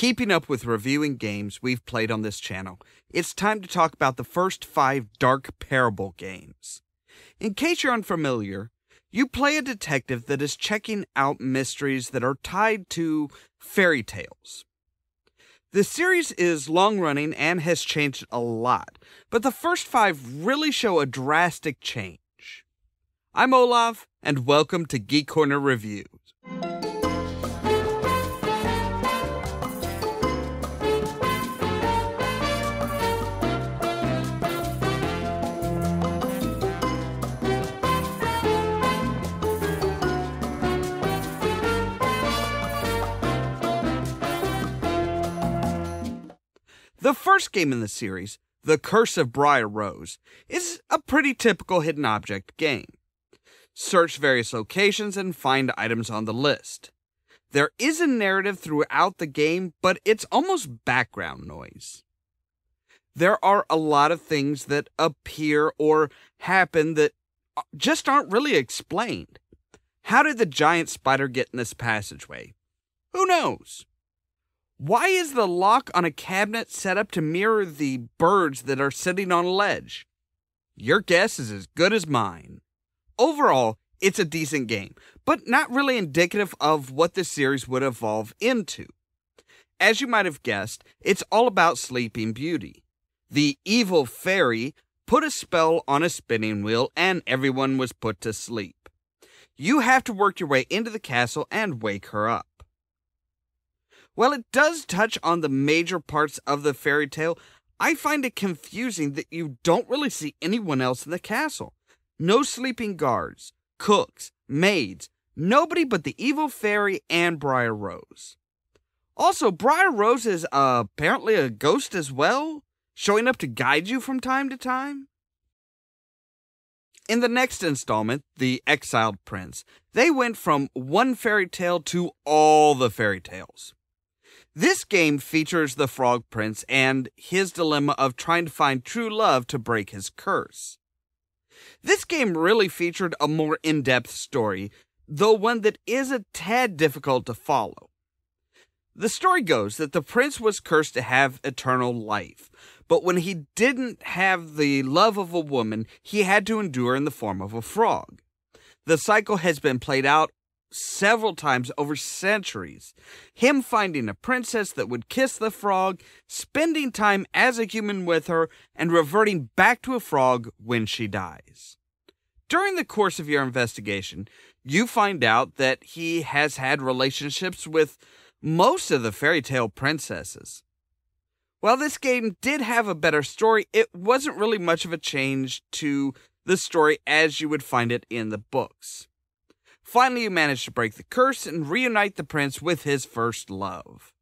Keeping up with reviewing games we've played on this channel, it's time to talk about the first 5 Dark Parable games. In case you're unfamiliar, you play a detective that is checking out mysteries that are tied to fairy tales. The series is long-running and has changed a lot, but the first 5 really show a drastic change. I'm Ollamh, and welcome to Geek Corner Reviews. The first game in the series, The Curse of Briar, is a pretty typical hidden object game. Search various locations and find items on the list. There is a narrative throughout the game, but it's almost background noise. There are a lot of things that appear or happen that just aren't really explained. How did the giant spider get in this passageway? Who knows? Why is the lock on a cabinet set up to mirror the birds that are sitting on a ledge? Your guess is as good as mine. Overall, it's a decent game, but not really indicative of what this series would evolve into. As you might have guessed, it's all about Sleeping Beauty. The evil fairy put a spell on a spinning wheel and everyone was put to sleep. You have to work your way into the castle and wake her up. While it does touch on the major parts of the fairy tale, I find it confusing that you don't really see anyone else in the castle. No sleeping guards, cooks, maids, nobody but the evil fairy and Briar. Also, Briar is apparently a ghost as well, showing up to guide you from time to time. In the next installment, The Exiled Prince, they went from one fairy tale to all the fairy tales. This game features the Frog Prince and his dilemma of trying to find true love to break his curse. This game really featured a more in-depth story, though one that is a tad difficult to follow. The story goes that the prince was cursed to have eternal life, but when he didn't have the love of a woman, he had to endure in the form of a frog. The cycle has been played out several times over centuries. Him finding a princess that would kiss the frog, spending time as a human with her, and reverting back to a frog when she dies. During the course of your investigation, you find out that he has had relationships with most of the fairy tale princesses. While this game did have a better story, it wasn't really much of a change to the story as you would find it in the books. Finally, you manage to break the curse and reunite the prince with his first love.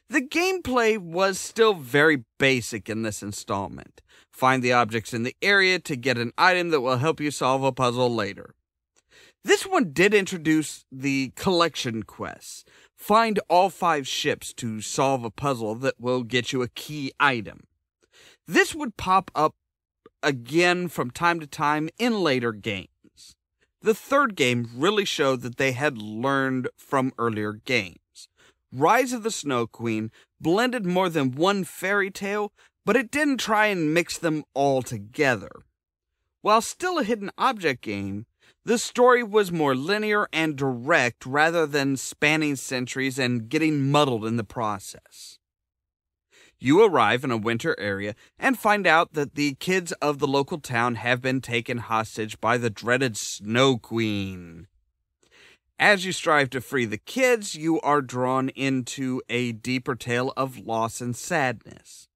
The gameplay was still very basic in this installment. Find the objects in the area to get an item that will help you solve a puzzle later. This one did introduce the collection quests. Find all 5 ships to solve a puzzle that will get you a key item. This would pop up again from time to time in later games. The third game really showed that they had learned from earlier games. Rise of the Snow Queen blended more than one fairy tale, but it didn't try and mix them all together. While still a hidden object game, the story was more linear and direct rather than spanning centuries and getting muddled in the process. You arrive in a winter area and find out that the kids of the local town have been taken hostage by the dreaded Snow Queen. As you strive to free the kids, you are drawn into a deeper tale of loss and sadness.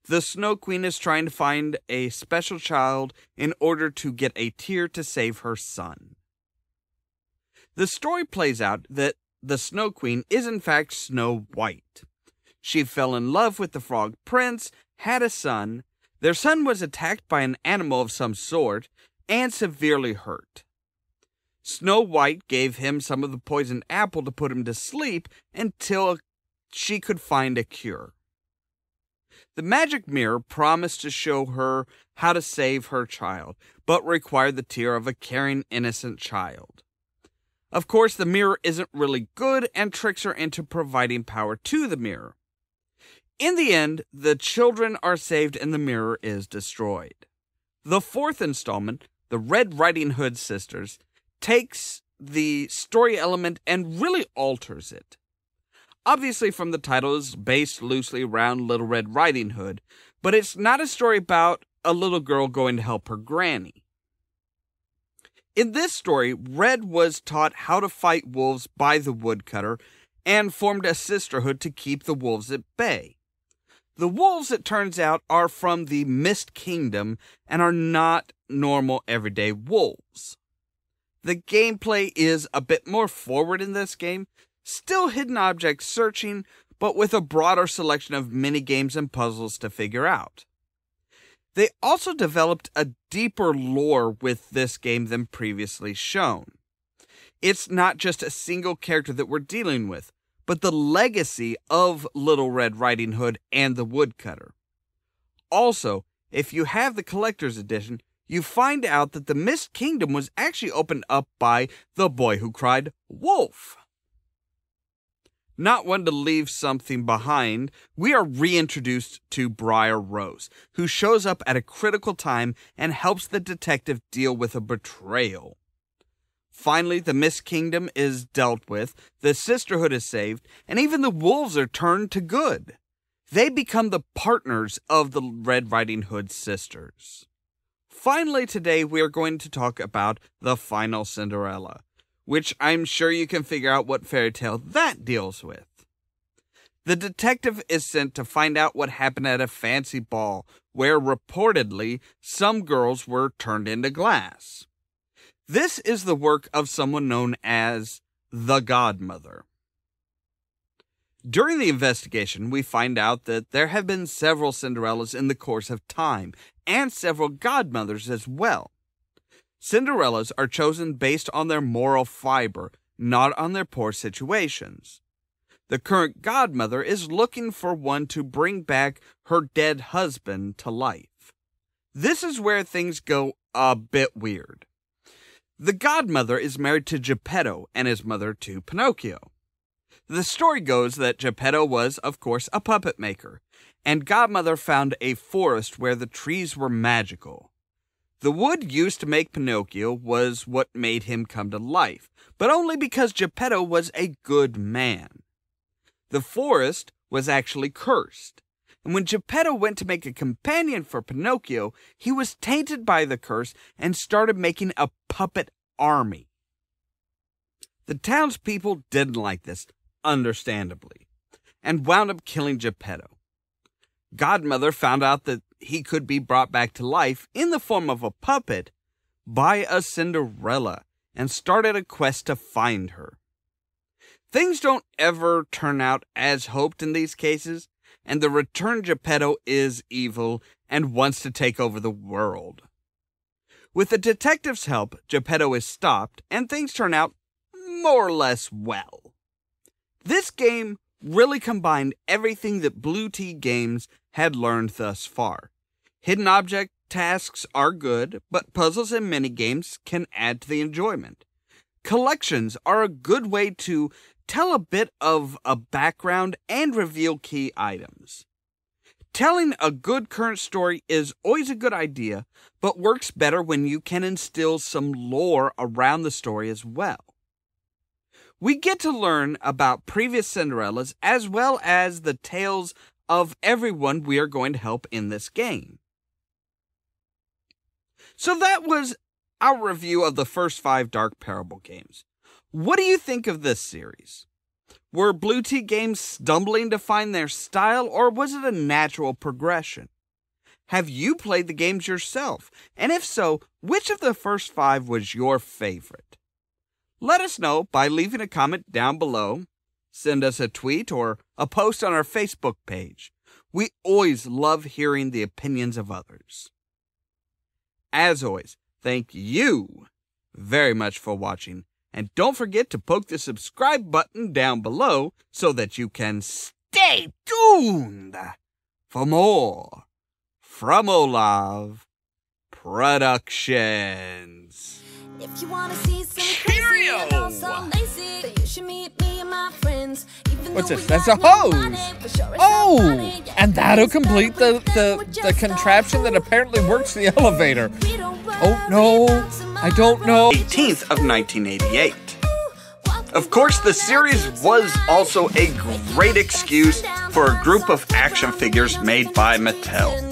The Snow Queen is trying to find a special child in order to get a tear to save her son. The story plays out that the Snow Queen is in fact Snow White. She fell in love with the Frog Prince, had a son. Their son was attacked by an animal of some sort, and severely hurt. Snow White gave him some of the poisoned apple to put him to sleep until she could find a cure. The magic mirror promised to show her how to save her child, but required the tear of a caring, innocent child. Of course, the mirror isn't really good and tricks her into providing power to the mirror. In the end, the children are saved and the mirror is destroyed. The fourth installment, The Red Riding Hood Sisters, takes the story element and really alters it. Obviously, from the title, is based loosely around Little Red Riding Hood, but it's not a story about a little girl going to help her granny. In this story, Red was taught how to fight wolves by the woodcutter and formed a sisterhood to keep the wolves at bay. The wolves, it turns out, are from the Mist Kingdom and are not normal everyday wolves. The gameplay is a bit more forward in this game, still hidden object searching, but with a broader selection of mini-games and puzzles to figure out. They also developed a deeper lore with this game than previously shown. It's not just a single character that we're dealing with, but the legacy of Little Red Riding Hood and the woodcutter. Also, if you have the collector's edition, you find out that the Mist Kingdom was actually opened up by the boy who cried wolf. Not one to leave something behind, we are reintroduced to Briar Rose, who shows up at a critical time and helps the detective deal with a betrayal. Finally, the Mist Kingdom is dealt with, the sisterhood is saved, and even the wolves are turned to good. They become the partners of the Red Riding Hood sisters. Finally, today we are going to talk about the final Cinderella, which I'm sure you can figure out what fairy tale that deals with. The detective is sent to find out what happened at a fancy ball, where reportedly some girls were turned into glass. This is the work of someone known as the Godmother. During the investigation, we find out that there have been several Cinderellas in the course of time, and several Godmothers as well. Cinderellas are chosen based on their moral fiber, not on their poor situations. The current Godmother is looking for one to bring back her dead husband to life. This is where things go a bit weird. The Godmother is married to Geppetto and is mother to Pinocchio. The story goes that Geppetto was, of course, a puppet maker, and Godmother found a forest where the trees were magical. The wood used to make Pinocchio was what made him come to life, but only because Geppetto was a good man. The forest was actually cursed, and when Geppetto went to make a companion for Pinocchio, he was tainted by the curse and started making a puppet army. The townspeople didn't like this, understandably, and wound up killing Geppetto. Godmother found out that he could be brought back to life in the form of a puppet by a Cinderella and started a quest to find her. Things don't ever turn out as hoped in these cases, and the returned Geppetto is evil and wants to take over the world. With the detective's help, Geppetto is stopped, and things turn out more or less well. This game really combined everything that Blue Tea Games had learned thus far. Hidden object tasks are good, but puzzles and minigames can add to the enjoyment. Collections are a good way to tell a bit of a background and reveal key items. Telling a good current story is always a good idea, but works better when you can instill some lore around the story as well. We get to learn about previous Cinderellas as well as the tales of everyone we are going to help in this game. So that was our review of the first 5 Dark Parable games. What do you think of this series? Were Blue Tea Games stumbling to find their style, or was it a natural progression? Have you played the games yourself? And if so, which of the first 5 was your favorite? Let us know by leaving a comment down below, send us a tweet, or a post on our Facebook page. We always love hearing the opinions of others. As always, thank you very much for watching, and don't forget to poke the subscribe button down below so that you can stay tuned for more from Ollamh Productions. If you wanna see some crazy Yo! What's this? That's a hose! Oh! And that'll complete the contraption that apparently works the elevator. Oh, no. I don't know. 18th of 1988. Of course, the series was also a great excuse for a group of action figures made by Mattel.